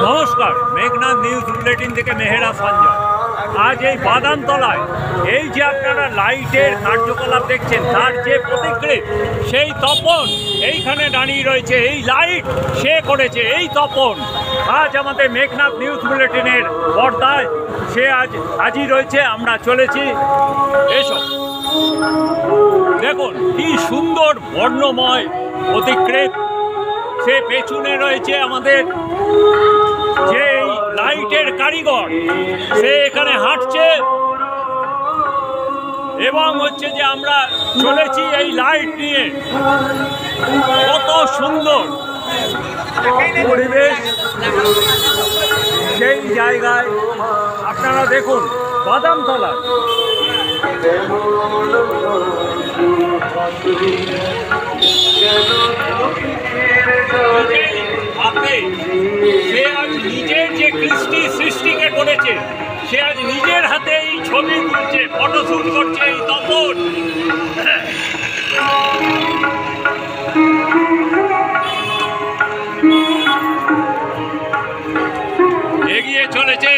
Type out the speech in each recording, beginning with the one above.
নমস্কার, Meghnad news bulletin থেকে মেহেরা সঞ্জয়। আজ এই বাদামতলায় এই যে আপনারা লাইটের কার্যকলাপ দেখছেন, তার যে প্রতিক্রিয়া, সেই তপন এইখানে দাঁড়িয়ে রয়েছে। এই লাইট সে করেছে, এই তপন আজ আমাদের মেঘনাথ নিউজ বুলেটিনের পর্দায় সে আজ হাজির রয়েছে। আমরা চলেছি, এসব দেখুন কি সুন্দর বর্ণময় প্রতিক্রিয়া। সে পেছনে রয়েছে আমাদের যে লাইটের কারিগর, সে এখানে হাঁটছে এবং হচ্ছে যে আমরা চলেছি এই লাইট নিয়ে। কত সুন্দর পরিবেশ সেই জায়গায়, আপনারা দেখুন বাদামতলা। সে আজ নিজের যে সৃষ্টিকে করেছে, সে আজ নিজের হাতে এই ছবি তুলছে, ফটোশুট করছে এই তপন। এগিয়ে চলেছে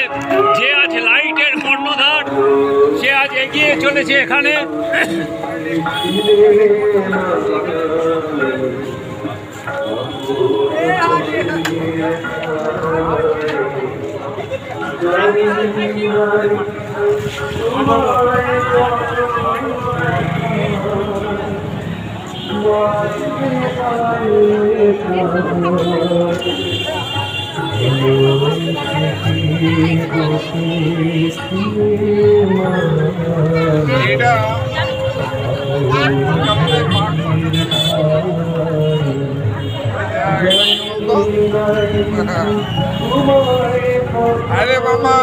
যে আজ লাইটের কর্ণধার, সে আজ এগিয়ে চলেছে এখানে। अरे मामा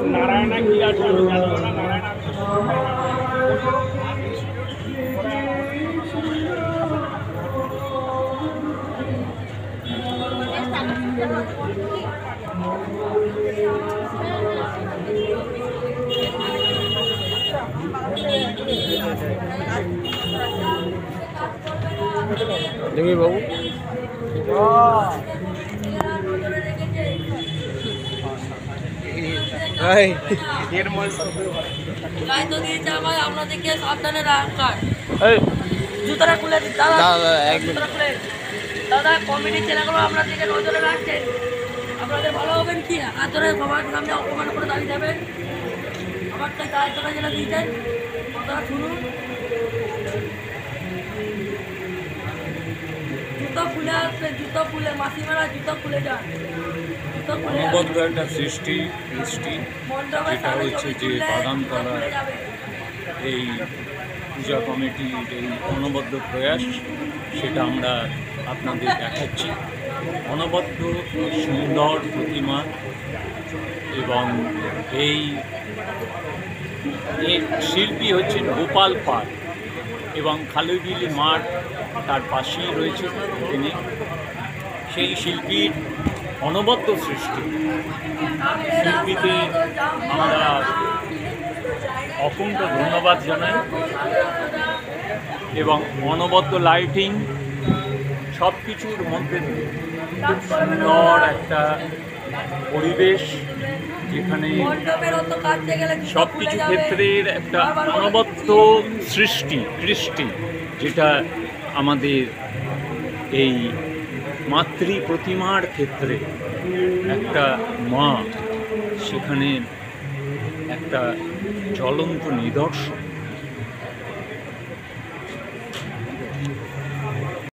नारायण की नारायण देखिए बाबू আপনাদেরকে সাবধানে রাখার জুতাটা খুলে দিন দাদা। কমিটির ছেলেগুলো আপনাদেরকে নজরে রাখছেন, আপনাদের ভালো হবেন কি আচরণে সবার সামনে অপমান করে দাঁড়িয়ে যাবেন। আমার তাই দায়িত্বটা যেটা দিয়েছেন কথাটা শুনুন। জুতো খুলে আসবে, জুতো খুলে মাসিমারা জুতো খুলে যান। অনবদ্য একটা সৃষ্টি যেটা হচ্ছে যে বাদামতলা এই পূজা কমিটির এই অনবদ্য প্রয়াস, সেটা আমরা আপনাদের দেখাচ্ছি। অনবদ্য সুন্দর প্রতিমা এবং এই শিল্পী হচ্ছেন গোপাল পাল এবং খালুবিলি মাঠ তার পাশেই রয়েছে তিনি। সেই শিল্পীর অনবদ্য সৃষ্টি, শিল্পীকে আমরা অকুণ্ঠ ধন্যবাদ জানাই এবং অনবদ্য লাইটিং সব কিছুর মধ্যে খুব সুন্দর একটা পরিবেশ, যেখানে সব কিছু ক্ষেত্রের একটা অনবদ্য কৃষ্টি, যেটা আমাদের এই মাতৃ প্রতিমার ক্ষেত্রে একটা মা, সেখানে একটা জ্বলন্ত নিদর্শন।